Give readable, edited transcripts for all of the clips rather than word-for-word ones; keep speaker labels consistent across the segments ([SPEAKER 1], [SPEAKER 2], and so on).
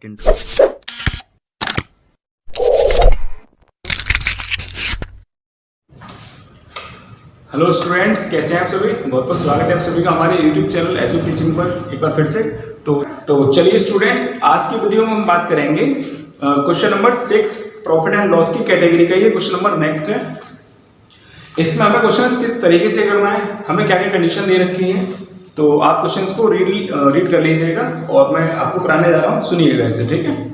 [SPEAKER 1] Hello students, कैसे हैं आप सभी। बहुत बहुत स्वागत है आप सभी का हमारे यूट्यूब चैनल एचओ टीचिंग पर एक बार फिर से। तो चलिए स्टूडेंट्स, आज की वीडियो में हम बात करेंगे question number 6 profit and loss की कैटेगरी का। ये क्वेश्चन नंबर नेक्स्ट है। इसमें हमें क्वेश्चन किस तरीके से करना है, हमें क्या क्या कंडीशन दे रखी है, तो आप क्वेश्चन को रीड कर लीजिएगा और मैं आपको कराने जा रहा हूँ, सुनिएगा इसे, ठीक है।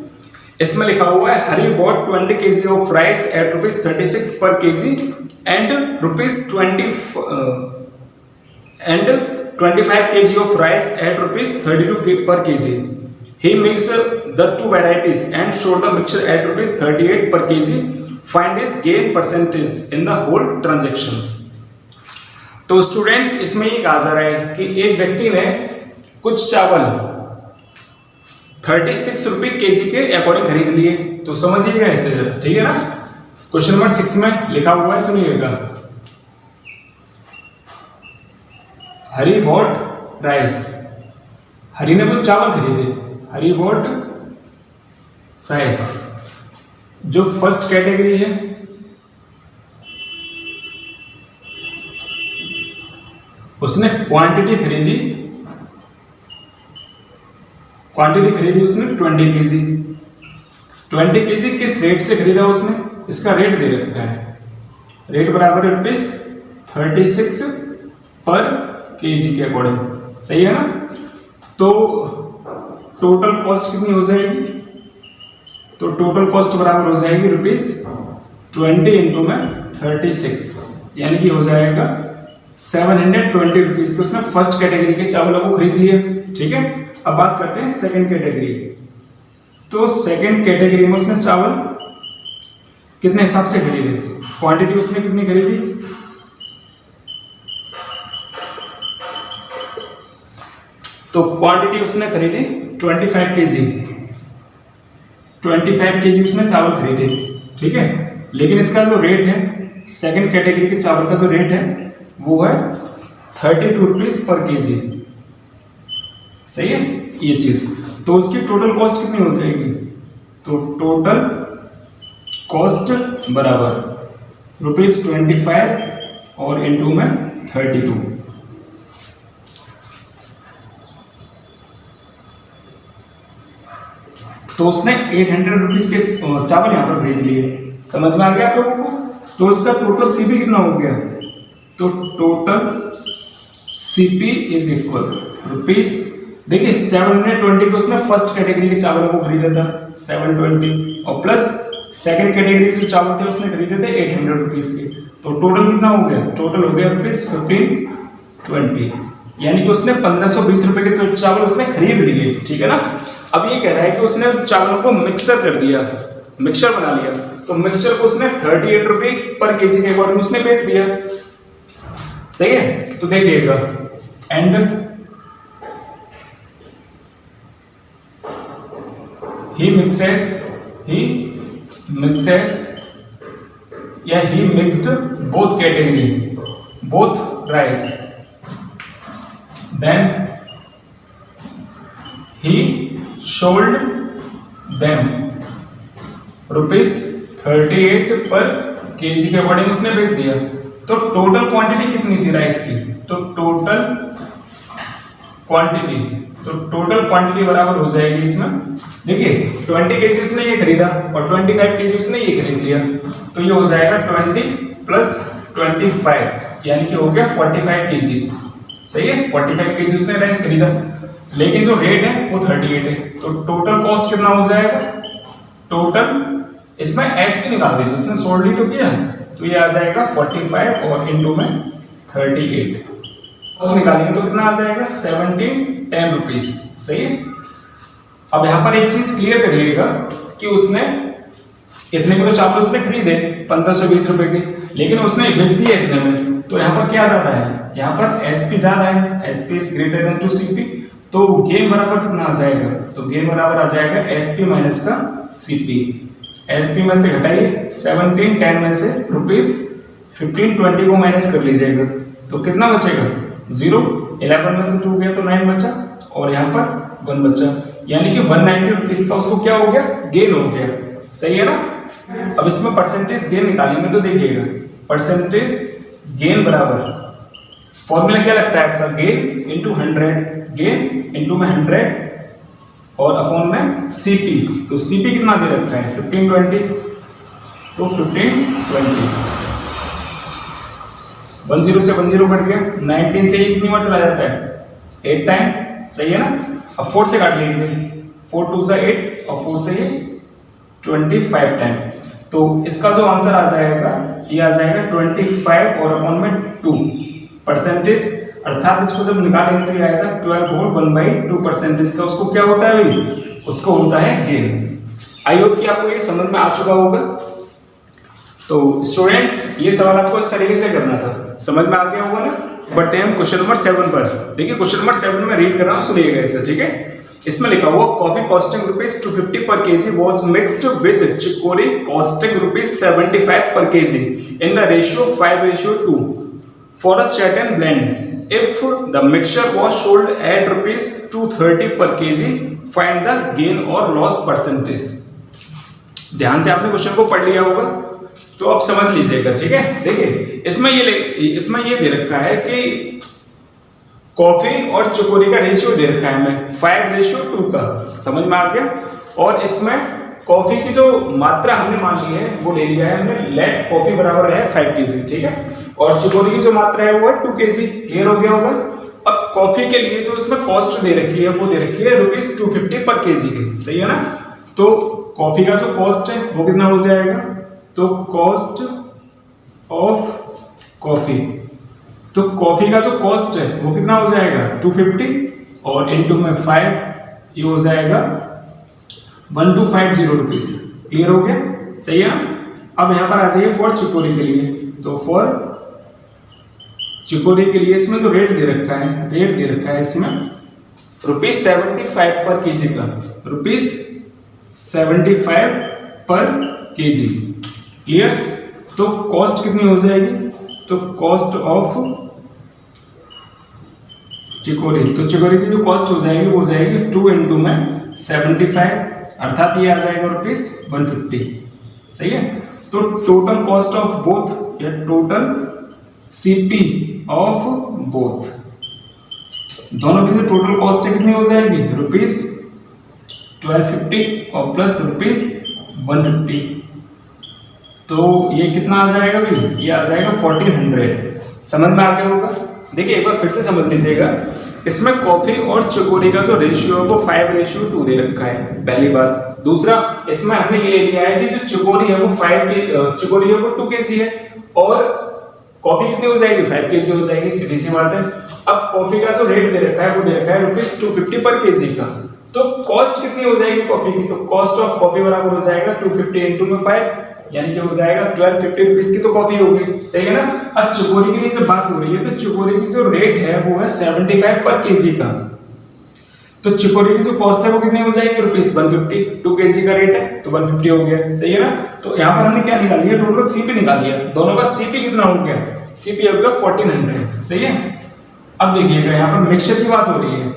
[SPEAKER 1] इसमें लिखा हुआ है Hari bought 20 kg of rice at ₹36 per kg and ₹25 kg of rice at ₹32 per kg. He mixed the two varieties and sold the mixture at ₹38 per kg. Find his gain percentage in the whole transaction. तो students, इसमें ये कहा जा रहा है कि एक व्यक्ति ने कुछ चावल 36 रुपये केजी के अकॉर्डिंग खरीद लिए। तो समझिएगा इसे, ठीक है ना। क्वेश्चन नंबर 6 में लिखा हुआ है, सुनिएगा। हरी बॉट राइस, हरी ने कुछ चावल खरीदे। हरी बॉट राइस जो फर्स्ट कैटेगरी है, उसने क्वांटिटी खरीदी उसने 20 kg। 20 kg किस रेट से खरीदा उसने, इसका रेट दे रखा है। रेट बराबर ₹36 पर केजी के अकॉर्डिंग, सही है ना। तो टोटल कॉस्ट कितनी हो जाएगी, तो टोटल कॉस्ट बराबर हो जाएगी ₹20 इंटू में 36, यानी कि हो जाएगा 720 रुपीज के उसने फर्स्ट कैटेगरी के चावलों को खरीद लिए, ठीक है। अब बात करते हैं सेकंड कैटेगरी। तो सेकंड कैटेगरी में उसने चावल कितने हिसाब से खरीदे, क्वांटिटी उसने कितनी खरीदी, तो क्वांटिटी उसने खरीदी 25 kg। 25 kg उसने चावल खरीदे, ठीक है। लेकिन इसका जो रेट है, सेकंड कैटेगरी के चावल का जो रेट है वो है 32 रुपीज पर केजी, सही है ये चीज। तो उसकी टोटल कॉस्ट कितनी हो जाएगी, तो टोटल कॉस्ट बराबर ₹25 और इंटू में 32। तो उसने 800 रुपीज के चावल यहां पर खरीद लिए। समझ में आ गया आप लोगों को। तो इसका टोटल सीपी कितना हो गया, तो total CP is equal rupees, देखिए 720 को उसने फर्स्ट कैटेगरी के चावलों को खरीदा था 720, और प्लस सेकंड कैटेगरी के जो चावल थे उसने खरीदे थे 800 रुपीज के। तो टोटल कितना हो गया, टोटल हो गया ₹1520, यानी कि उसने 1520 रुपए के चावल उसने खरीद लिए, ठीक है ना। अब ये कह रहा है कि उसने चावलों को मिक्सर कर दिया, मिक्सचर बना लिया। तो मिक्सचर को उसने 38 रुपए पर केजी के अकॉर्डिंग उसने बेच दिया, सही है। तो देखिएगा, and he mixed both category, both rice, then he sold them ₹38 पर केजी के अकॉर्डिंग उसने बेच दिया। तो टोटल क्वांटिटी कितनी थी राइस की, तो टोटल क्वांटिटी बराबर हो जाएगी इसमें, देखिए 20 kg उसने ये खरीदा और 25 kg उसने ये खरीद लिया। तो ये हो जाएगा 20 + 25, यानी कि हो गया 45 kg, सही है। 45 kg उसने राइस खरीदा, लेकिन जो रेट है वो 38 है। तो टोटल कॉस्ट कितना हो जाएगा, टोटल इसमें एसपी निकाल दीजिए, उसने सोल्ड ही तो किया, तो ये आ जाएगा 45 और इंटू में 38 निकालेंगे तो कितना आ जाएगा 1710 रुपीज, सही है। अब यहां पर एक चीज क्लियर करिएगा कि उसने इतने को तो चावल उसने खरीदे 1520 रुपए के, लेकिन उसने बेच दिए इतने में। तो यहाँ पर क्या ज्यादा है, यहाँ पर एसपी ज्यादा है, SP is greater than to CP. तो गेन बराबर कितना आ जाएगा, तो गेन बराबर आ जाएगा एसपी माइनस का सीपी। एसपी में से घटाइए 1710 में से ₹1520 को माइनस कर लीजिएगा, तो कितना बचेगा 0। 11 में से 2 गया तो 9 बचा, और यहाँ पर 1 बचा। यानी कि 190 रुपीज का उसको क्या हो गया, गेन हो गया। सही है ना। अब इसमें परसेंटेज गेन निकालेंगे तो देखिएगा परसेंटेज गेन बराबर फॉर्मूला क्या लगता है आपका, गेन इंटू 100, गेन इंटू में 100 और अपॉन में सीपी। तो सीपी कितना दे रखा है 1520, तो 1520 10 से 10 कट गया, 19 से ये कितनी बार चला जाता है 8 टाइम। सही है ना। अब 4 से काट लीजिए, 4 2 से 8 और 4 से ये 25 टाइम। तो इसका जो आंसर आ जाएगा ये आ जाएगा 25 और अपॉन में 2 परसेंटेज, अर्थात इसको जब निकालेंगे तो ये आएगा 12 होल 1/2 परसेंटेज का उसको क्या होता है भाई, उसको होता है गेन। आई होप कि आपको ये समझ में आ चुका होगा। तो स्टूडेंट्स ये सवाल आपको इस तरीके से करना था, समझ में आ गया होगा ना। बढ़ते हैं हम क्वेश्चन नंबर 7 पर। देखिए क्वेश्चन नंबर 7 में रीड कर रहा हूँ, सुनिएगा इसे, ठीक है। इसमें लिखा हुआ कॉफी कॉस्टिंग ₹250 पर KG was mixed with chicory costing ₹75 पर KG in the ratio 5:2 for a certain blend. If the mixture was sold at ₹230 पर केजी फाइंड द गेन और लॉस परसेंटेज। ध्यान से आपने क्वेश्चन को पढ़ लिया होगा तो अब समझ लीजिएगा, ठीक है। देखिए इसमें ये दे रखा है कि कॉफी और चिकोरी का रेशियो दे रखा है हमें 5:2 का, समझ में आ गया। और इसमें कॉफी की जो मात्रा हमने मान ली है वो ले लिया है हमने, लेट कॉफी बराबर है 5 kg, ठीक है। और चिकोरी की जो मात्रा है वो है 2 kg। क्लियर हो गया होगा। अब कॉफी के लिए जो इसमें कॉस्ट दे रखी है वो दे रखी है ₹250 पर केजी की। सही है ना। तो कॉफी का जो कॉस्ट है वो कितना हो जाएगा, तो कॉस्ट ऑफ कॉफी, तो कॉफी का जो कॉस्ट है वो कितना हो जाएगा 250 और इनटू में 5, ये हो जाएगा 1250 रुपीज। क्लियर हो गया। सही है। अब यहां पर आ जाइए फॉर चिकोरी के लिए। तो फॉर चिकोरी के लिए इसमें तो रेट दे रखा है, रेट दे रखा है इसमें ₹75 पर केजी का, ₹75 पर केजी। क्लियर। तो कॉस्ट कितनी हो जाएगी, तो कॉस्ट ऑफ चिकोरी, तो चिकोरी की जो कॉस्ट हो जाएगी वो हो जाएगी 2 इंटू में 75, अर्थात ये आ जाएगा ₹150। सही है। तो टोटल कॉस्ट ऑफ बोथ या टोटल सीपी ऑफ बोथ, दोनों की जो टोटल कॉस्ट है कितनी हो जाएगी ₹1250 और प्लस ₹150। तो ये कितना आ जाएगा भाई, ये आ जाएगा 1400। समझ में आ गया होगा। देखिए एक बार फिर से समझ लीजिएगा, इसमें कॉफी और चिकोरी का जो रेशियो है वो 5:2 दे रखा है, पहली बात। दूसरा इसमें हमने ये ले लिया है कि जो चिकोरी है वो 2 kg है और कॉफी कितनी हो जाएगी 5 kg हो जाएगी, सीधी सी बात है। अब कॉफी का जो रेट दे रखा है वो दे रखा है ₹250 पर केजी का। तो कॉस्ट कितनी हो जाएगी कॉफी की, तो कॉस्ट ऑफ कॉफी बराबर हो जाएगा 250 इंटू में 5, यानी कि हो जाएगा 1250 रुपीज की तो कॉफी होगी। सही है ना। अब चिकोरी के लिए जब बात हो रही है तो चिकोरी की जो रेट है वो है 75 पर केजी का। तो चिकोरी की जो कॉस्ट है वो कितनी हो जाएगी ₹150, 2 kg का रेट है तो 150 हो गया। सही है ना। तो यहाँ पर हमने क्या निकाल लिया, टोटल सीपी निकाल लिया। दोनों का सीपी कितना हो गया, सीपी हो गया 1400। सही है। अब देखिएगा यहाँ पर मिक्सचर की बात हो रही है,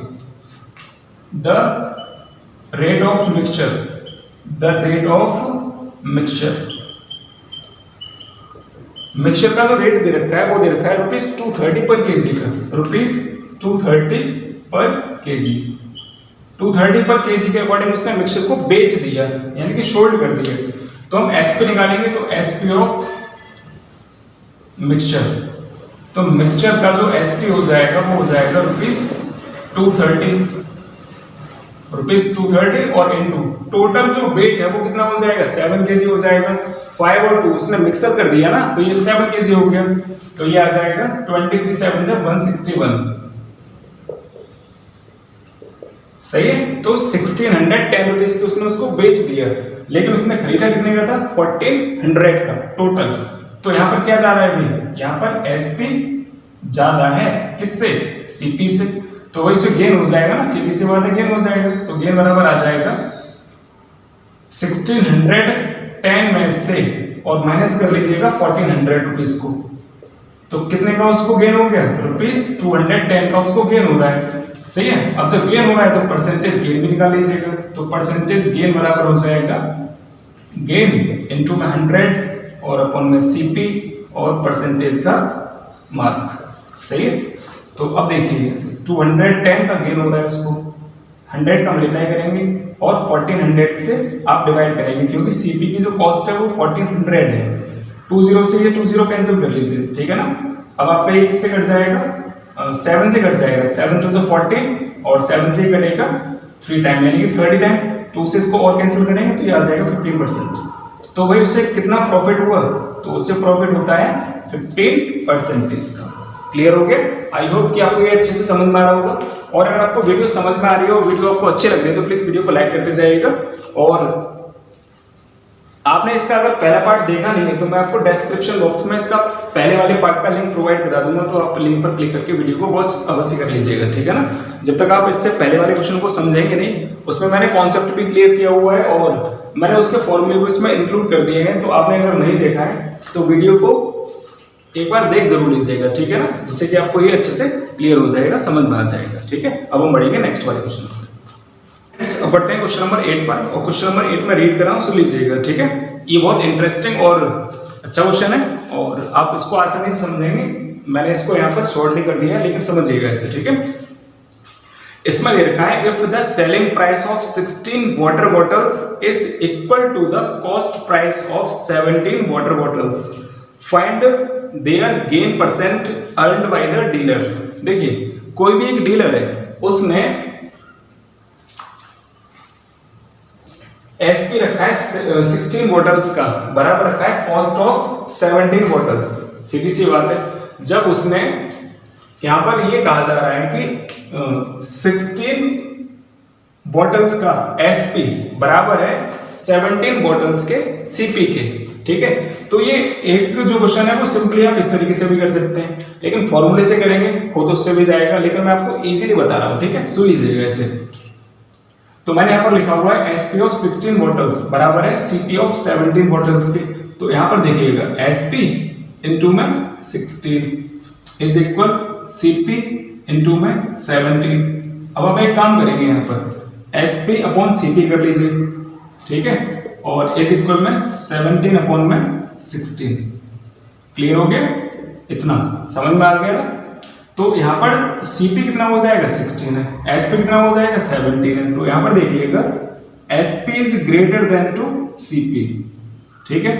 [SPEAKER 1] the rate of mixture, the rate of mixture, mixture का जो रेट दे रखा है वो दे रखा है ₹230 पर केजी का, ₹230 पर केजी। 230 पर केजी के अकॉर्डिंग उसने मिक्सचर को बेच दिया, यानी कि सोल्ड कर दिया। तो हम एसपी निकालेंगे, तो एसपी ऑफ मिक्सचर, तो मिक्सचर का जो एसपी हो जाएगा वो हो जाएगा ₹230 और इनटू टोटल जो वेट है वो कितना हो जाएगा 7 kg हो जाएगा। 5 और 2 उसने मिक्सअप कर दिया ना, तो ये 7 kg हो गया। तो ये आ जाएगा 23 7 161। सही है। तो 1610 रुपीज की उसने उसको बेच दिया, लेकिन उसने खरीदा कितने का था 1400 का टोटल। तो यहाँ पर क्या जा रहा है भाई, यहाँ पर एसपी ज्यादा है किससे, सीपी से। तो वही से गेन हो जाएगा ना, सीपी से बात है गेन हो जाएगा। तो गेन बराबर आ जाएगा 1610 में से और माइनस कर लीजिएगा 1400 रुपीज को। तो कितने का उसको गेन हो गया ₹210 का उसको गेन हो रहा है। सही है। अब जब गेन हो रहा है तो परसेंटेज गेन भी निकाल लीजिएगा, तो परसेंटेज गेन बराबर हो जाएगा गेन इनटू में 100 और अपॉन में सीपी और परसेंटेज का मार्क, सही है। तो अब देखिए 210 का गेन हो रहा है, उसको 100 का मल्टीप्लाई करेंगे और 1400 से आप डिवाइड करेंगे, क्योंकि सीपी की जो कॉस्ट है वो 1400 है। 20 से ये 20 कैंसिल कर लीजिए, ठीक है ना। अब आपका ये किससे कट जाएगा, 7 से कट जाएगा, 7 2 14 और 7 से कटेगा 3 टाइम यानी कि 30 टाइम। 2 से इसको और कैंसिल करेंगे तो ये आ जाएगा 15%। तो भाई उससे कितना प्रॉफिट हुआ, तो उससे प्रॉफिट होता है 15% का। क्लियर हो गया। आई होप कि आपको ये अच्छे से समझ में आ रहा होगा। और अगर आपको वीडियो समझ में आ रही हो, वीडियो आपको अच्छी लग रही है, तो प्लीज वीडियो को लाइक करते जाइएगा। और आपने इसका अगर पहला पार्ट देखा नहीं है तो मैं आपको डिस्क्रिप्शन बॉक्स में इसका पहले वाले पार्ट का लिंक प्रोवाइड करा दूंगा, तो आप लिंक पर क्लिक करके वीडियो को वॉच अवश्य कर लीजिएगा, ठीक है ना। जब तक आप इससे पहले वाले क्वेश्चन को समझेंगे नहीं, उसमें मैंने कॉन्सेप्ट भी क्लियर किया हुआ है और मैंने उसके फॉर्मूले को इसमें इंक्लूड कर दिए हैं। तो आपने अगर नहीं देखा है तो वीडियो को एक बार देख जरूर लीजिएगा, ठीक है ना, जिससे कि आपको ये अच्छे से क्लियर हो जाएगा, समझ में आ जाएगा, ठीक है। अब हम बढ़ेंगे नेक्स्ट वाले क्वेश्चन में। बढ़ते हैं क्वेश्चन नंबर 8 पर, और क्वेश्चन नंबर 8 में रीड कर रहा हूँ, सुन लीजिएगा, ठीक है। ये बहुत इंटरेस्टिंग और अच्छा क्वेश्चन है और आप इसको आसानी से समझेंगे। मैंने इसको यहाँ पर शॉर्ट नहीं कर दिया है, लेकिन समझिएगा इसे, ठीक है। इसमें दे रखा है if the selling price of 16 water bottles is equal to the cost price of 17 water bottles, find their gain percent earned by the dealer. देखिए कोई भी एक डीलर है, उसने एसपी रखा है 16 बॉटल्स का, बराबर रखा है कॉस्ट ऑफ 17 बॉटल्स। सीधी सी बात है, जब उसने यहां पर ये कहा जा रहा है कि 16 बॉटल्स का एसपी बराबर है 17 बॉटल्स के सीपी के, ठीक है। तो ये एक जो क्वेश्चन है वो सिंपली आप इस तरीके से भी कर सकते हैं, लेकिन फॉर्मूले से करेंगे हो तो उससे भी जाएगा, लेकिन मैं आपको इजीली बता रहा हूं, ठीक है। सुन लीजिएगा इसे। तो मैंने यहाँ पर लिखा हुआ है एसपी ऑफ 16 बॉटल्स बराबर है सीपी ऑफ 17 बॉटल्स के। तो यहाँ पर देखिएगा एसपी इंटू में 16 इज इक्वल सीपी इंटू में 17। अब आप एक काम करेंगे, यहाँ पर एसपी अपॉन सीपी कर लीजिए, ठीक है, और इज इक्वल में 17 अपॉन में 16। क्लियर हो गया, इतना समझ में आ गया। तो यहाँ पर सीपी कितना हो जाएगा 16 है, एसपी कितना हो जाएगा 17 है। तो यहाँ पर देखिएगा SP is greater than to CP, ठीक है।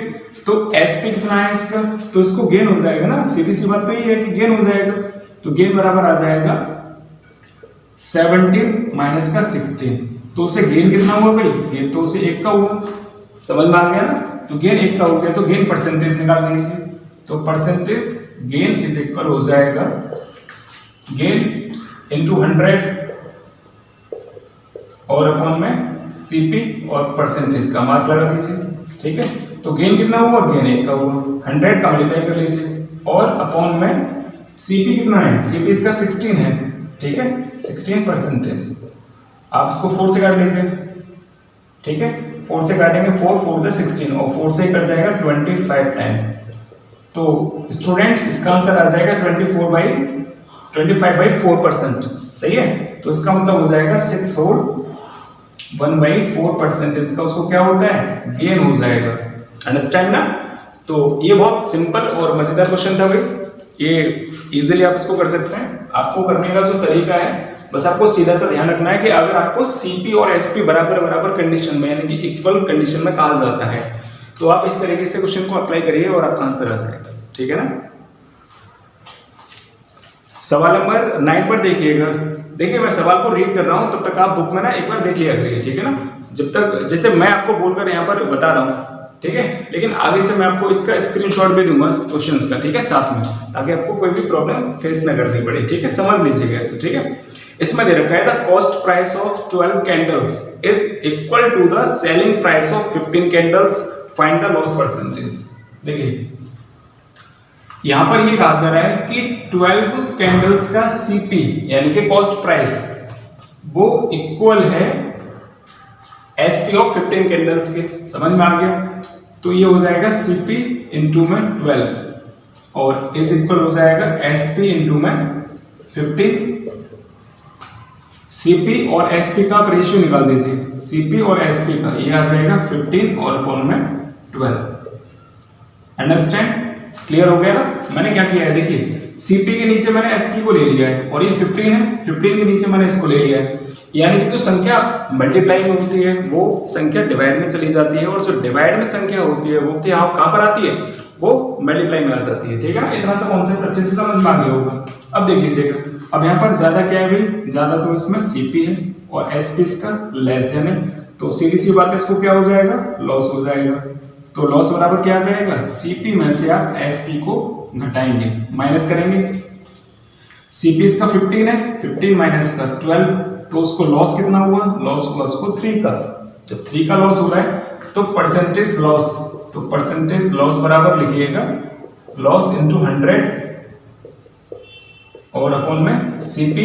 [SPEAKER 1] तो एसपी कितना है इसका, तो इसको गेन हो जाएगा ना, सीधी सी बात तो ये है कि गेन हो जाएगा। तो गेन बराबर आ जाएगा 17 माइनस का 16। तो उसे गेन कितना हुआ भाई, गेन तो उसे 1 का हुआ, समझ में आ गया ना। तो गेन 1 का हो गया, तो गेन परसेंटेज निकाल दीजिए। तो परसेंटेज गेन इज इक्वल हो जाएगा गेन इंटू 100 और अपॉन में सीपी और परसेंटेज का मार्क लगा दीजिए, ठीक है। तो गेन कितना हुआ, गेन 1 का हुआ, 100 का मल्टीप्लाई कर लीजिए और अपॉन में सीपी कितना है, सीपी इसका 16 है, ठीक है, 16%। आप इसको 4 से काट लीजिए, ठीक है। 4 से काटेंगे, 4 से 16 और 4 से कट जाएगा 25 टाइम। तो स्टूडेंट्स इसका आंसर आ जाएगा 25/4%, सही है। तो इसका मतलब हो जाएगा 6 4 1/4%। इसका उसको क्या होता है, गेन हो जाएगा। अंडरस्टैंड ना। तो ये बहुत सिंपल और मजेदार क्वेश्चन था भाई, ये इजीली आप इसको कर सकते हैं। आपको करने का जो तरीका है, बस आपको सीधा सा ध्यान रखना है कि अगर आपको सीपी और एसपी बराबर बराबर कंडीशन में यानी कि इक्वल कंडीशन में कहा जाता है, तो आप इस तरीके से क्वेश्चन को अप्लाई करिए और आपका आंसर आ जाएगा, ठीक है ना। सवाल नंबर 9 पर देखिएगा। देखिए मैं सवाल को रीड कर रहा हूं, तब तक आप बुक में ना एक बार देख लिया करिए, ठीक है ना। जब तक जैसे मैं आपको बोलकर यहाँ पर बता रहा हूँ, ठीक है, लेकिन आगे से मैं आपको इसका स्क्रीनशॉट भी दूंगा क्वेश्चंस का, ठीक है, साथ में, ताकि आपको कोई भी प्रॉब्लम फेस ना करनी पड़े, ठीक है। समझ लीजिएगा इसे, ठीक है। इसमें दे रखा है the cost price of 12 candles is equal to the selling price of 15 candles, find the loss percentage. देखिए यहां पर ये कहा जा रहा है कि 12 कैंडल्स का सीपी यानी कि कॉस्ट प्राइस वो इक्वल है एसपी ऑफ 15 कैंडल्स के। समझ में आ गया। तो ये हो जाएगा सीपी इंटू में 12 और इज इक्वल हो जाएगा एसपी इंटू में 15 Cp और Sp का आप रेशियो निकाल दीजिए, Cp और Sp का ये आ जाएगा 15 और अपॉन में 12। अंडरस्टैंड? क्लियर हो गया ना? मैंने क्या किया है देखिए, Cp के नीचे मैंने Sp को ले लिया है और ये 15 है, 15 के नीचे मैंने इसको ले लिया है, यानी कि जो संख्या मल्टीप्लाई में होती है वो संख्या डिवाइड में चली जाती है, और जो डिवाइड में संख्या होती है वो क्या कहाँ पर आती है, वो मल्टीप्लाई में आ जाती है। ठीक है ना? इतना सा कॉन्सेप्ट अच्छे से समझ में आ गया होगा। अब देख लीजिएगा, अब यहाँ पर ज्यादा क्या है भाई, ज्यादा तो इसमें Cp है और Sp इसका लेस देन है, तो सीधी सी बात है इसको क्या हो जाएगा, लॉस हो जाएगा। तो लॉस बराबर क्या आ जाएगा, Cp में से आप Sp को घटाएंगे, माइनस करेंगे। Cp इसका 15 है, 15 माइनस का 12, तो उसको लॉस कितना हुआ, लॉस हुआ उसको 3 का। जब 3 का लॉस हो रहा है तो परसेंटेज लॉस, तो परसेंटेज लॉस बराबर लिखिएगा लॉस इंटू 100 और अपॉन में Cp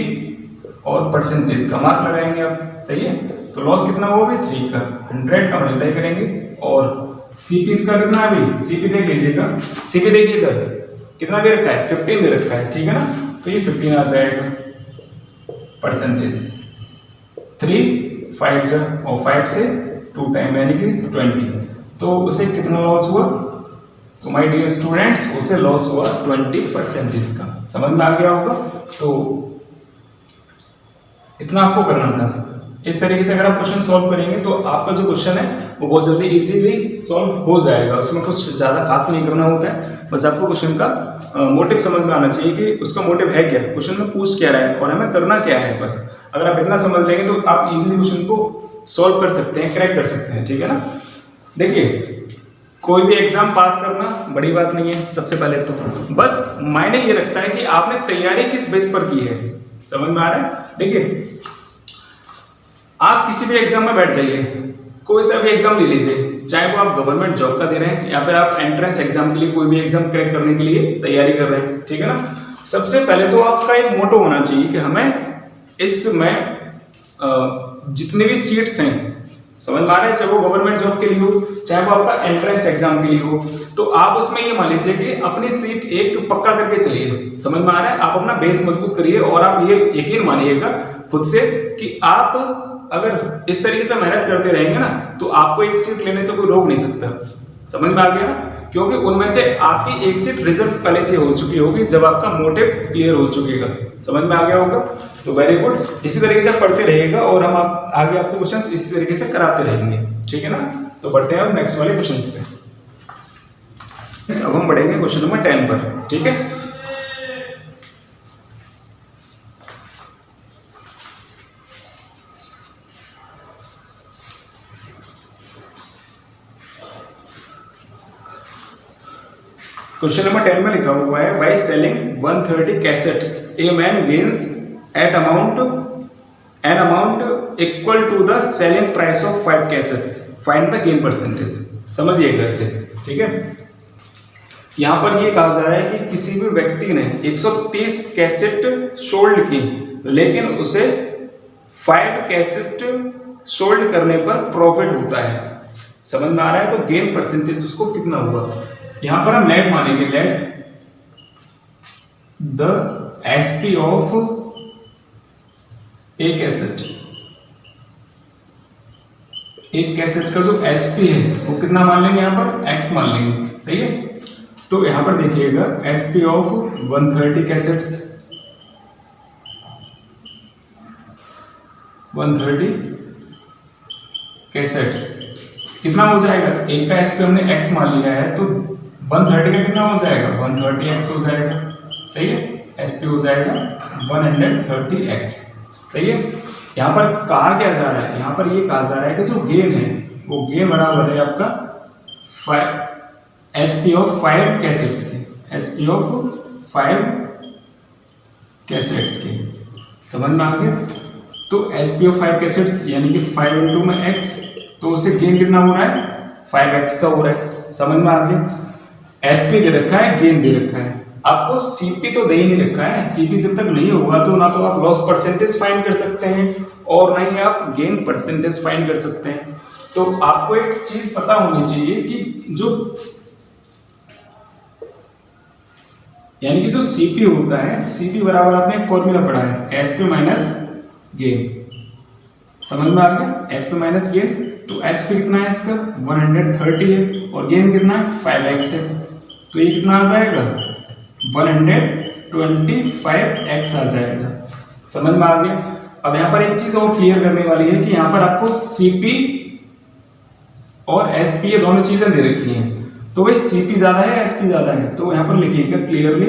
[SPEAKER 1] और परसेंटेज का मार्क लगाएंगे आप, सही है। तो लॉस कितना हुआ भाई 3 का, 100 का मल्टीप्लाई करेंगे और Cp इसका कितना है भाई, Cp देख लीजिएगा, Cp देखिए इधर कितना दे रखा है, 15 दे रखा है, ठीक है ना। तो ये 15 आ जाएगा परसेंटेज, 3 5 और 5 से 2 टाइम यानी कि 20, तो उसे कितना लॉस हुआ, तो माय डियर स्टूडेंट्स उसे लॉस हुआ 20% का। समझ में आ गया होगा? तो इतना आपको करना था। इस तरीके से अगर आप क्वेश्चन सॉल्व करेंगे तो आपका जो क्वेश्चन है वो बहुत जल्दी इजीली सॉल्व हो जाएगा, उसमें कुछ ज़्यादा खास नहीं करना होता है, बस आपको क्वेश्चन का मोटिव समझ में आना चाहिए कि उसका मोटिव है क्या, क्वेश्चन में पूछ क्या रहा है और हमें करना क्या है। बस अगर आप इतना समझ लेंगे तो आप इजीली क्वेश्चन को सॉल्व कर सकते हैं, क्रैक कर सकते हैं, ठीक है ना। देखिए कोई भी एग्जाम पास करना बड़ी बात नहीं है, सबसे पहले तो बस मायने ये रखता है कि आपने तैयारी किस बेस पर की है। समझ में आ रहा है? देखिए आप किसी भी एग्जाम में बैठ जाइए, कोई सा भी एग्जाम ले लीजिए, चाहे वो आप गवर्नमेंट जॉब का दे रहे हैं या फिर आप एंट्रेंस एग्जाम के लिए कोई भी एग्जाम क्रैक करने के लिए तैयारी कर रहे हैं, ठीक है ना। सबसे पहले तो आपका एक मोटो होना चाहिए कि हमें इसमें जितने भी सीट्स हैं, समझ में आ रहा है, चाहे वो गवर्नमेंट जॉब के लिए हो चाहे वो आपका एंट्रेंस एग्जाम के लिए हो, तो आप उसमें ये मान लीजिए कि अपनी सीट एक पक्का करके चलिए। समझ में आ रहा है? आप अपना बेस मजबूत करिए और आप ये यकीन मानिएगा खुद से कि आप अगर इस तरीके से मेहनत करते रहेंगे ना तो आपको एक सीट लेने से कोई रोक नहीं सकता। समझ में आ गया ना? क्योंकि उनमें से आपकी एक सीट रिजर्व पहले से हो चुकी होगी जब आपका मोटिव क्लियर हो चुकेगा। समझ में आ गया होगा? तो वेरी गुड, इसी तरीके से पढ़ते रहिएगा और हम आगे आपको क्वेश्चंस इसी तरीके से कराते रहेंगे, ठीक है ना। तो बढ़ते हैं अब नेक्स्ट वाले क्वेश्चंस पे। अब हम बढ़ेंगे क्वेश्चन नंबर 10 पर, ठीक है। क्वेश्चन नंबर 10 में लिखा हुआ है by selling 130 cassettes a man gains at an amount equal to the selling price of 5 cassettes, find the gain percentage. समझिएगा इसे, ठीक है। यहां पर ये कहा जा रहा है कि किसी भी व्यक्ति ने 130 कैसेट सोल्ड की लेकिन उसे 5 कैसेट सोल्ड करने पर प्रॉफिट होता है। समझ में आ रहा है? तो गेन परसेंटेज उसको कितना हुआ, यहां पर हम लेट मानेंगे, let the SP of A cassette, एक कैसेट का जो एसपी है वो कितना मान लेंगे, यहां पर एक्स मान लेंगे, सही है। तो यहां पर देखिएगा एसपी ऑफ 130 कैसेट्स, 130 कैसेट्स कितना हो जाएगा, एक का एसपी हमने एक्स मान लिया है तो 130 का कितना हो जाएगा, 130x हो जाएगा, सही है। एसपी हो जाएगा 130x, सही है। यहाँ पर कहा क्या जा रहा है, यहाँ पर ये कहा जा रहा है कि जो गेन है वो गेन बराबर है आपका 5 एसपी ऑफ 5 कैसेट्स की, एसपी ऑफ 5 कैसेट्स की। समझ में आ गया? तो एसपी ऑफ 5 कैसेट्स यानी कि 5 इंटू में x, तो उसे गेन कितना हो रहा है, 5x का हो रहा है। समझ में आ गया? एसपी दे रखा है, गेन दे रखा है, आपको सीपी तो दे ही नहीं रखा है। सीपी जब तक नहीं होगा तो ना तो आप लॉस परसेंटेज फाइंड कर सकते हैं और ना ही आप गेन परसेंटेज फाइंड कर सकते हैं। तो आपको एक चीज पता होनी चाहिए कि जो यानी कि जो सीपी होता है, सीपी बराबर आपने एक फॉर्मूला पढ़ा है, एसपी माइनस गेन। समझ में आ गया? एस पे माइनस गेन, तो एस पे कितना है इसका 130 है और गेन कितना है 5x है, तो ये कितना आ जाएगा 125x आ जाएगा। समझ में आ गया? अब यहाँ पर एक चीज और क्लियर करने वाली है कि यहाँ पर आपको सीपी और एसपी ये दोनों चीजें दे रखी हैं, तो भाई सीपी ज्यादा है एसपी ज्यादा है, तो यहाँ पर लिखिएगा clearly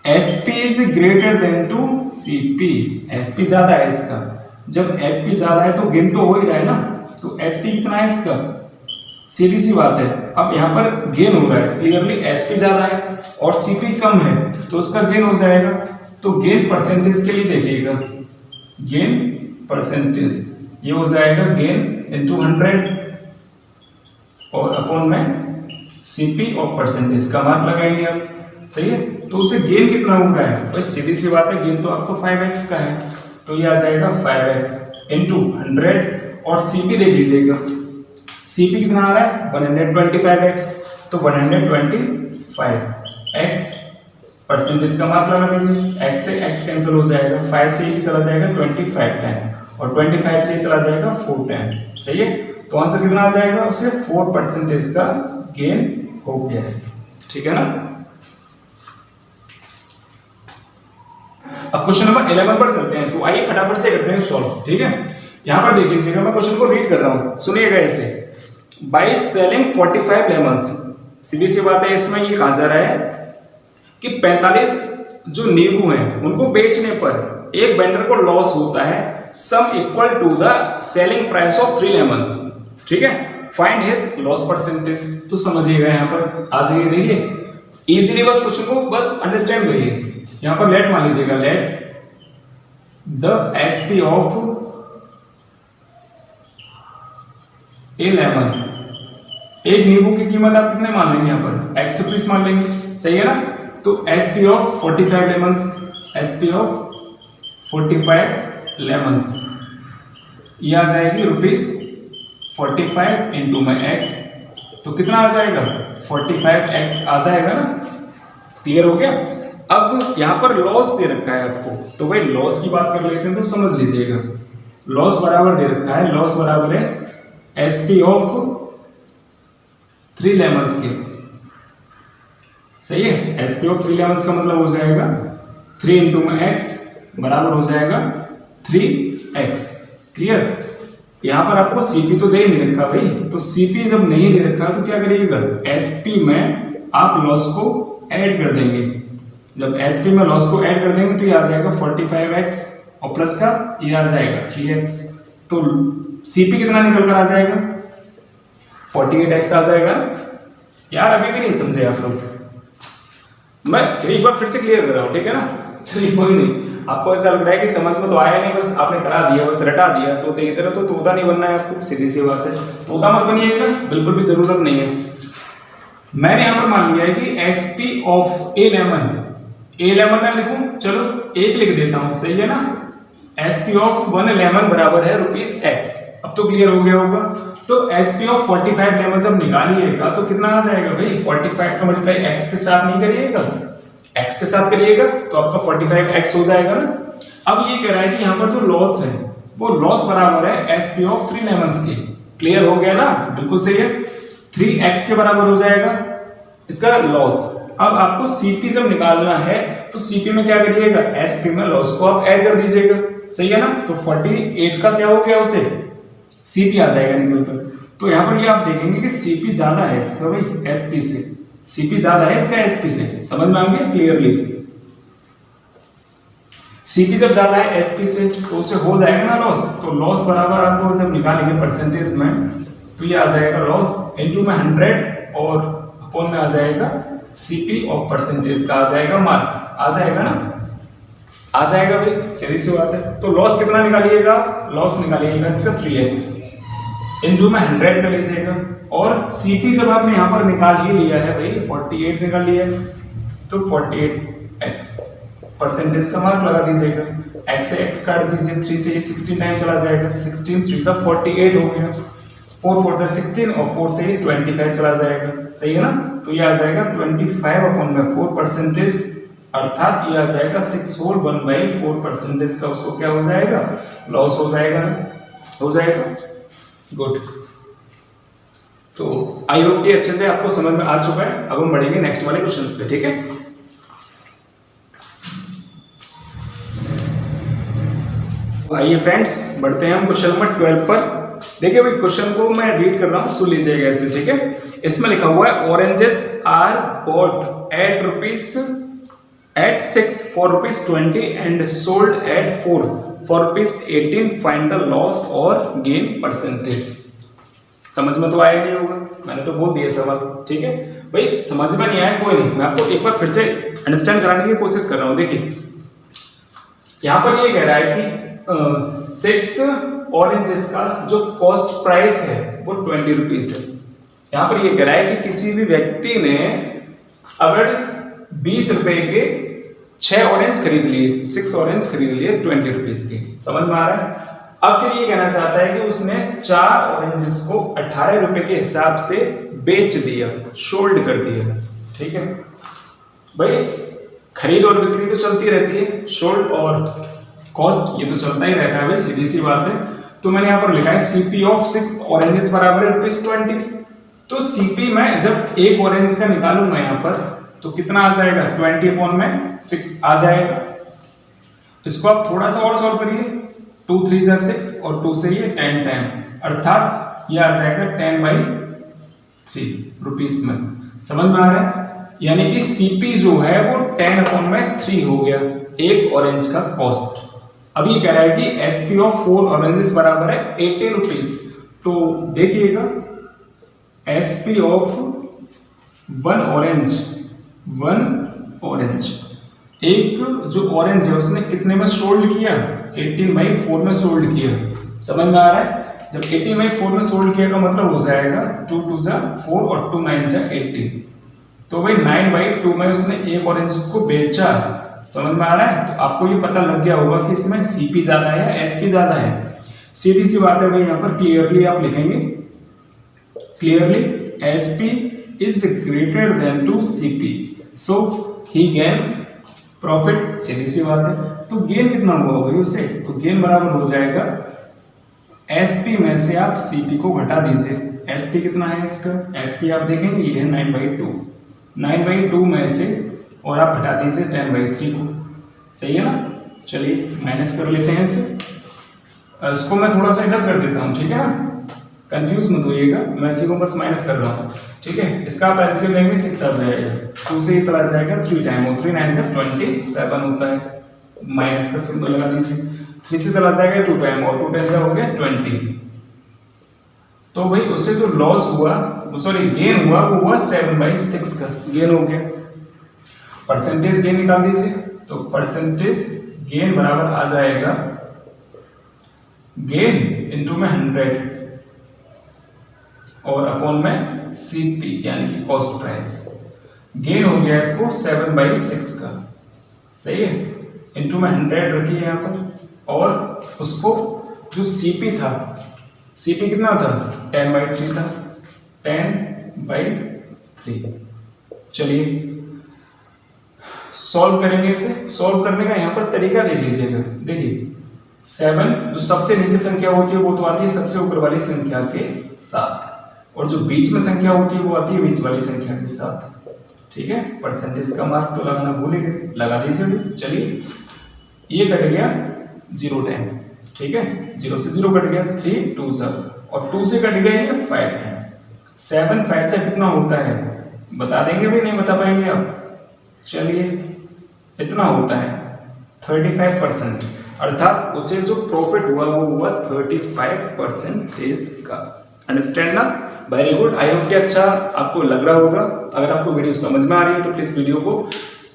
[SPEAKER 1] SP is greater than to CP. SP ज्यादा है इसका, जब एसपी ज्यादा है तो गेन तो हो ही रहा है ना, तो एसपी कितना है इसका, सीधी सी बात है। अब यहाँ पर गेन हो रहा है, क्लियरली एसपी ज्यादा है और सीपी कम है, तो उसका गेन हो जाएगा। तो गेन परसेंटेज के लिए देखिएगा, गेन परसेंटेज ये हो जाएगा गेन इंटू 100 और अपॉन में सीपी और परसेंटेज का मार्क लगाएंगे आप, सही है। तो उसे गेन कितना हो रहा है, बस सीधी सी बात है, गेन तो आपको 5x का है, तो ये आ जाएगा 5x इंटू 100 और सीपी देख लीजिएगा, सीपी कितना आ रहा है 125x, तो 125x परसेंटेज का मार्क लगा दीजिए, x से x कैंसिल हो जाएगा, 5 से ये चला जाएगा 25 टाइम और 25 से ये चला जाएगा 4 टाइम, सही है। तो आंसर कितना आ जाएगा, उसे 4% का गेन हो गया है, ठीक है ना। अब क्वेश्चन नंबर 11 पर चलते हैं, तो आइए फटाफट से करते हैं सॉल्व, ठीक है। यहां पर देख लीजिएगा, मैं क्वेश्चन को रीड कर रहा हूं, सुनिएगा ऐसे। बाय सेलिंग 45 लेमन्स, सीधी सी बात है, इसमें ये कहा जा रहा है कि 45 जो नींबू हैं उनको बेचने पर एक वेंडर को लॉस होता है sum equal to the selling price of 3 lemons, ठीक है। फाइंड हिज लॉस परसेंटेज, तो समझिएगा यहां पर आ जाइए, देखिए इजीली बस क्वेश्चन को बस अंडरस्टैंड करिए। यहां पर लेट मान लीजिएगा, let the SP of A lemon, एक नींबू की कीमत आप कितने मान लेंगे, यहां पर x रुपीस मान लेंगे, सही है ना। तो SP of 45 lemons, SP of 45 lemons ये आ जाएगी ₹45 इंटू में x, तो कितना आ जाएगा 45x आ जाएगा ना, क्लियर हो गया। अब यहां पर लॉस दे रखा है आपको, तो भाई लॉस की बात कर लेते हैं, तो समझ लीजिएगा लॉस बराबर दे रखा है, लॉस बराबर है एसपी ऑफ 3 लेमन्स के, सही है। एसपी ऑफ 3 लेमन्स का मतलब हो जाएगा 3 इंटू में x बराबर हो जाएगा 3x, क्लियर। यहां पर आपको सीपी तो दे नहीं रखा भाई, तो सीपी जब नहीं दे रखा तो क्या करिएगा, एसपी में आप लॉस को ऐड कर देंगे, जब एसपी में लॉस को ऐड कर देंगे तो ये आ जाएगा 45x और प्लस का ये आ जाएगा 3x, तो सीपी कितना निकल कर आ जाएगा 48x आ जाएगा। यार अभी भी नहीं समझे आप लोग, मैं एक बार फिर से क्लियर कर रहा हूं, ठीक है ना। चलिए कोई नहीं, आपको ऐसा लग रहा है कि समझ में तो आया नहीं, बस आपने करा दिया, बस रटा दिया, तो तेरी तरह तो तोता नहीं बनना है आपको, सीधी सी बात है, तोता मत बनिएगा, बिल्कुल भी जरूरत नहीं है। मैंने यहां पर मान लिया है कि SP of A lemon, A lemon ना लिखूं, चलो एक लिख देता हूं, सही है ना। एसपी ऑफ 1 लेमन बराबर है ₹x, अब तो क्लियर हो गया होगा। तो एसपी ऑफ 45 लेमन जब निकालिएगा तो कितना आ जाएगा भाई, 45 का मल्टीप्लाई x के साथ नहीं करिएगा, x के साथ करिएगा तो आपका 45x हो जाएगा ना। अब ये कह रहा है कि यहाँ पर जो लॉस है वो लॉस बराबर है एसपी ऑफ 3 लेमन्स के, क्लियर हो गया ना, बिल्कुल सही है। 3x के बराबर हो जाएगा इसका लॉस। अब आपको सीपी जब निकालना है तो सीपी में क्या करिएगा, एसपी में लॉस को आप ऐड कर दीजिएगा, सही है ना। तो 48 का क्या हो गया, उसे सीपी आ जाएगा निकल कर। तो यहाँ पर ये आप देखेंगे कि सीपी ज्यादा है इसका भाई एसपी से, सीपी ज्यादा है इसका एसपी से, समझ में आ गया क्लियरली। सीपी जब ज्यादा है एसपी से तो उसे हो जाएगा ना लॉस, तो लॉस बराबर आपको जब निकालेंगे परसेंटेज में तो ये आ जाएगा लॉस इनटू में 100 और अपॉन में आ जाएगा सीपी ऑफ परसेंटेज का आ जाएगा मार्क, आ जाएगा ना, आ जाएगा भाई, सीधी सी बात है। तो लॉस कितना निकालिएगा, लॉस निकालिएगा इसका 3x इनटू में 100 कर लीजिएगा, और सीपी जब आपने यहाँ पर निकाल ही लिया है भाई 48 निकाल लिया है, तो 48x परसेंटेज का मार्क लगा दीजिएगा, x से x काट दीजिए, 3 से ये 16 टाइम चला जाएगा, 16 3 से 48 हो गया, 4 4 से 16 और 4 से 25 चला जाएगा, सही है ना। तो ये आ जाएगा 25 अपॉन में 4 परसेंटेज अर्थात ये आ जाएगा 6 होल 1/4% का उसको क्या हो जाएगा, लॉस हो जाएगा ना, हो जाएगा। गुड। तो आई होप कि अच्छे से आपको समझ में आ चुका है। अब हम बढ़ेंगे नेक्स्ट वाले क्वेश्चंस पे, ठीक है। आइए फ्रेंड्स, बढ़ते हैं हम क्वेश्चन नंबर 12 पर। देखिए भाई, क्वेश्चन को मैं रीड कर रहा हूं, सुन लीजिएगा ऐसे, ठीक है। इसमें लिखा हुआ है oranges are bought at ₹6 for ₹20 and sold at 4 for ₹18. Find the loss or gain percentage। समझ में तो आया नहीं होगा, मैंने तो बोल दिया सवाल, ठीक है भाई। समझ में नहीं आया कोई नहीं, मैं आपको एक बार फिर से अंडरस्टैंड कराने की कोशिश कर रहा हूं। देखिए यहां पर ये कह रहा है कि 6 ऑरेंजेस का जो कॉस्ट प्राइस है वो 20 रुपीज है। यहां पर ये कह रहा है कि किसी भी व्यक्ति ने अगर 20 रुपए के 6 ऑरेंज खरीद लिए, 6 ऑरेंज खरीद लिए 20 रुपीज के, समझ में आ रहा है। अब फिर ये कहना चाहता है कि उसने 4 ऑरेंजेस को 18 रुपए के हिसाब से बेच दिया, शोल्ड कर दिया, ठीक है भाई। खरीद और बिक्री तो चलती रहती है, शोल्ड और कॉस्ट ये तो चलता ही रहता है भाई, सीधी सी बात है। तो मैंने यहाँ पर लिखा है सीपी ऑफ 6 ऑरेंजेस बराबर है ₹20। तो सीपी में जब एक ऑरेंज का निकालूंगा यहाँ पर तो कितना आ जाएगा, 20/6 आ जाएगा। इसको आप थोड़ा सा और सॉल्व करिए, 2 3 जा 6 और 2 से ये 10 टाइम, अर्थात ये आ जाएगा 10/3 रुपीस में। समझ में आ रहा है, यानी कि सीपी जो है वो 10/3 हो गया एक ऑरेंज का कॉस्ट। अब ये कह रहा है कि एसपी ऑफ 4 ऑरेंजेस बराबर है 80 रुपीज। तो देखिएगा एसपी ऑफ 1 ऑरेंज, एक जो ऑरेंज है उसने कितने में सोल्ड किया, 18/4 में सोल्ड किया। समझ में आ रहा है, जब 18/4 में सोल्ड किया का मतलब हो जाएगा 2 2 जा 4 और 2 9 जा 18। तो भाई 9/2 में उसने एक ऑरेंज को बेचा। समझ में आ रहा है, तो आपको ये पता लग गया होगा कि इसमें सीपी ज्यादा है या एसपी ज्यादा है। सीधी सी बात है भाई, यहाँ पर क्लियरली आप लिखेंगे, clearly SP is greater than to CP, so he gain profit. सीधी सी बात है, तो गेन कितना हुआ भाई उससे, तो गेन बराबर हो जाएगा एसपी में से आप सीपी को घटा दीजिए। एसपी कितना है इसका, एसपी आप देखेंगे ये है 9/2, 9/2 में से और आप घटा दीजिए 10/3 को, सही है ना। चलिए माइनस कर लेते हैं इसे, इसको मैं थोड़ा सा इधर कर देता हूँ, ठीक है ना, कंफ्यूज मत होइएगा, मैं इसी को बस माइनस कर रहा हूँ, ठीक है। इसका आप एलसीएम लेंगे 6 आ जाएगा, 2 से ही चला जाएगा 3 टाइम, और 3 9 से 27 होता है, माइनस का सिंबल लगा दीजिए। 3 से चला जाएगा 2 टाइम, और 2 10 हो गया 20। तो भाई उससे जो लॉस हुआ, सॉरी गेन हुआ, वो हुआ 7/6 का गेन हो गया। परसेंटेज गेन निकाल दीजिए, तो परसेंटेज गेन बराबर आ जाएगा गेन इनटू में 100 और अपॉन में सीपी यानी कि कॉस्ट प्राइस। गेन हो गया इसको 7/6 का, सही है, इनटू में 100 रखिए यहाँ पर, और उसको जो सीपी था, सीपी कितना था 10/3 था, 10/3। चलिए सॉल्व करेंगे इसे। सॉल्व करने का यहाँ पर तरीका देख लीजिएगा। देखिए 7 जो सबसे नीचे संख्या होती है वो तो आती है सबसे ऊपर वाली संख्या के साथ, और जो बीच में संख्या होती है वो आती है बीच वाली संख्या के साथ, ठीक है। परसेंटेज का मार्क तो लगाना भूल गए, लगा दीजिए। चलिए ये कट गया 0 टाइम, ठीक है, 0 से 0 कट गया, 3 2 जा, और 2 से कट गया ये 5 टाइम। 7 5 से कितना होता है बता देंगे भाई, नहीं बता पाएंगे आप। चलिए इतना होता है 35%, अर्थात उसे जो प्रॉफिट हुआ वो हुआ 35% का। अंडरस्टैंड ना, वेरी गुड। आई होप कि अच्छा आपको लग रहा होगा। अगर आपको वीडियो समझ में आ रही है तो प्लीज वीडियो को,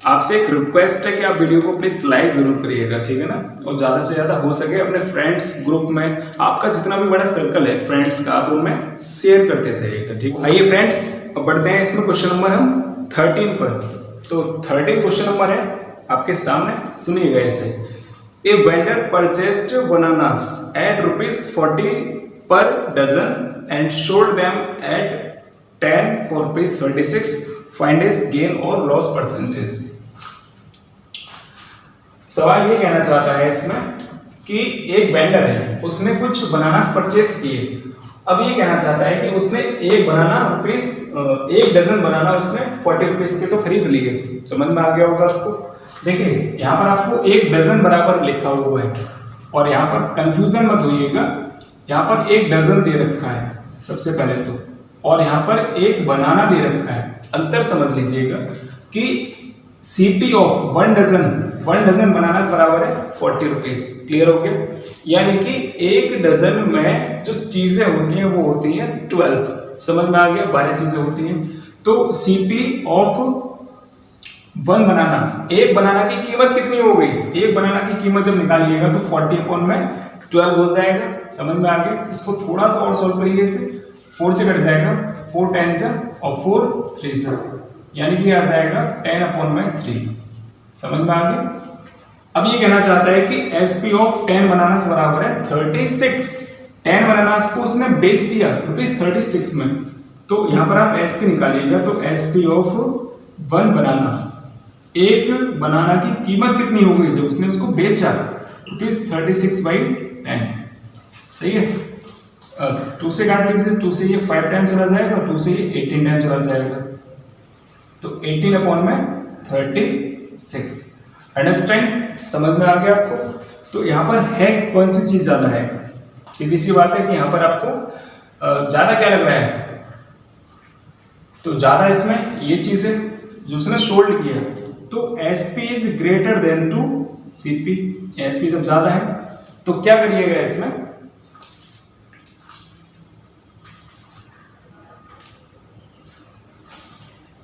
[SPEAKER 1] आपसे एक रिक्वेस्ट है कि आप वीडियो को प्लीज लाइक जरूर करिएगा, ठीक है ना, और ज्यादा से ज्यादा हो सके अपने फ्रेंड्स ग्रुप में, आपका जितना भी बड़ा सर्कल है फ्रेंड्स का, आप उनमें शेयर करते जाइएगा, ठीक। आइए फ्रेंड्स अब बढ़ते हैं इसमें क्वेश्चन नंबर हम 13 पर। तो 13 क्वेश्चन नंबर है आपके सामने, सुनिएगा इसे। A vendor purchased bananas at ₹40 per dozen and sold them at 10 for ₹36. Find his gain और लॉस परसेंटेज। सवाल ये कहना चाहता है इसमें कि एक वेंडर है, उसने कुछ बनानास परचेस किए। अब ये कहना चाहता है कि उसने एक बनाना रुपीस, एक डजन बनाना उसने 40 रुपीस के तो खरीद लिए। समझ में आ गया होगा आपको। देखिए यहाँ पर आपको एक डजन बराबर लिखा हुआ है और यहाँ पर कंफ्यूजन मत होइएगा, यहाँ पर एक डजन दे रखा है सबसे पहले तो, और यहाँ पर एक बनाना दे रखा है। अंतर समझ लीजिएगा कि सीपी ऑफ वन डजन बनाना बराबर है 40 रुपीस। क्लियर हो गया? यानी कि एक डजन में जो चीजें होती हैं वो होती हैं 12। समझ में आ गया? 12 चीजें होती हैं। तो सीपी ऑफ वन बनाना, एक बनाना की कीमत कितनी हो गई? एक बनाना की कीमत जब निकालिएगा तो 40/12 हो जाएगा। समझ में आ गया? इसको थोड़ा सा और सोल्व करिए, इसे 4 से कट जाएगा, 4 10 और 4 3 यानी कि आ जाएगा 10/3। समझ में आ गया? अब ये कहना चाहता है कि एसपी ऑफ 10 बनानास बराबर है 36। 10 बनानास को उसने बेच दिया ₹36 में। तो यहाँ पर आप एसपी निकालिएगा तो एसपी ऑफ 1 बनाना, एक बनाना की कीमत कितनी हो गई जब उसने उसको बेचा? ₹36/10। सही है? 2 से काट लीजिए, 2 से ये 5 टाइम चला जाएगा और 2 से ये 18 टाइम चला जाएगा, तो 18/36। अंडरस्टैंड? समझ में आ गया आपको? तो यहाँ पर है कौन सी चीज ज्यादा है? सीधी सी बात है कि यहाँ पर आपको ज्यादा क्या लग रहा है? तो ज्यादा इसमें ये चीज है जो उसने सोल्ड किया। तो SP is greater than to CP. SP जब ज्यादा है तो क्या करिएगा इसमें?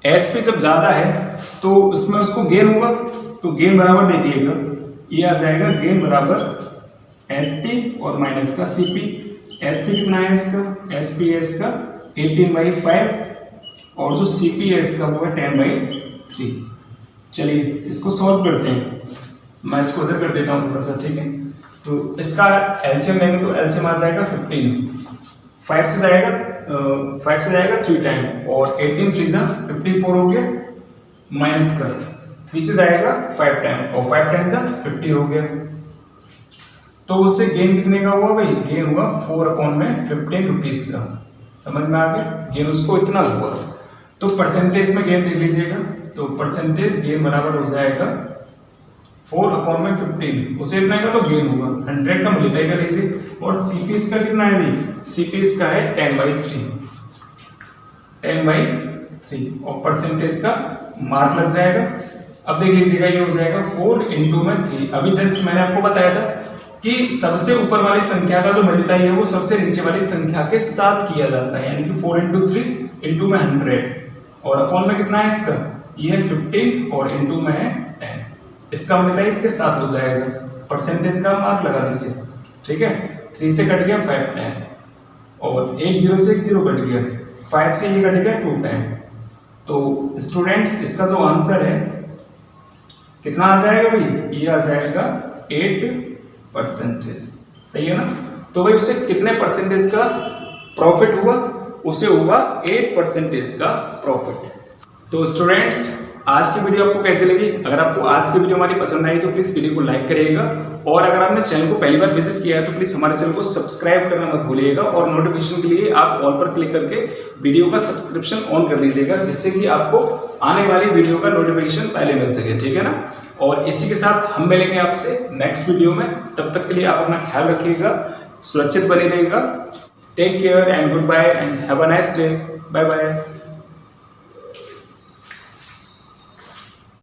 [SPEAKER 1] एसपी जब ज्यादा है तो इसमें उसको गेन होगा, तो गेन बराबर देखिएगा, ये आ जाएगा गेन बराबर एसपी और माइनस का सीपी। एसपी कितना है इसका? एसपी है इसका 18/5 और जो सीपी है इसका वो है 10/3। चलिए इसको सॉल्व करते हैं। मैं इसको उधर कर देता हूँ थोड़ा सा, ठीक है? तो इसका एलसीएम लेंगे तो एलसीएम आ जाएगा 15। 5 से जाएगा 3 टाइम और 18 3 54 हो गया, माइनस का 3 से जाएगा 5 टाइम और 5 टाइम 50 हो गया। तो उससे गेन कितने का हुआ भाई? गेन हुआ 4/15 रुपीज का। समझ में आ गया? गेन उसको इतना हुआ। तो परसेंटेज में गेन देख लीजिएगा, तो परसेंटेज गेन बराबर हो जाएगा 4/15। उसे इतना का तो गेन हुआ, 100 का मल्टीप्लाई कर लीजिए। और सीपी इसका कितना है भाई? सीपी इसका है 10/3 और परसेंटेज का मार्क लग जाएगा। अब देख लीजिएगा ये हो जाएगा 4 × 3। अभी जस्ट मैंने आपको बताया था कि सबसे ऊपर वाली संख्या का जो मल्टीप्लाई है वो सबसे नीचे वाली संख्या के साथ किया जाता है, यानी कि 4 × 3 × 100 और अपॉन में कितना है इसका? ये 15 और इंटू में है 10। इसका मल्टीप्लाई इसके साथ हो जाएगा। परसेंटेज का मार्क लगा दीजिए, ठीक है? 3 से कट गया 5 10 और 1 0 से 1 0 कट गया, 5 से ये कट गया 2 10। तो स्टूडेंट्स इसका जो आंसर है कितना आ जाएगा भाई? ये आ जाएगा 8%। सही है ना? तो भाई उसे कितने परसेंटेज का प्रॉफिट हुआ? उसे हुआ 8% का प्रॉफिट। तो स्टूडेंट्स आज की वीडियो आपको कैसी लगी? अगर आपको आज की वीडियो हमारी पसंद आई तो प्लीज वीडियो को लाइक करिएगा, और अगर आपने चैनल को पहली बार विजिट किया है तो प्लीज हमारे चैनल को सब्सक्राइब करना मत भूलिएगा, और नोटिफिकेशन के लिए आप ऑल पर क्लिक करके वीडियो का सब्सक्रिप्शन ऑन कर लीजिएगा, जिससे कि आपको आने वाली वीडियो का नोटिफिकेशन पहले मिल सके, ठीक है ना? और इसी के साथ हम मिलेंगे आपसे नेक्स्ट वीडियो में। तब तक के लिए आप अपना ख्याल रखिएगा, सुरक्षित बने रहिएगा। Take care and good bye and have a nice day. Bye bye.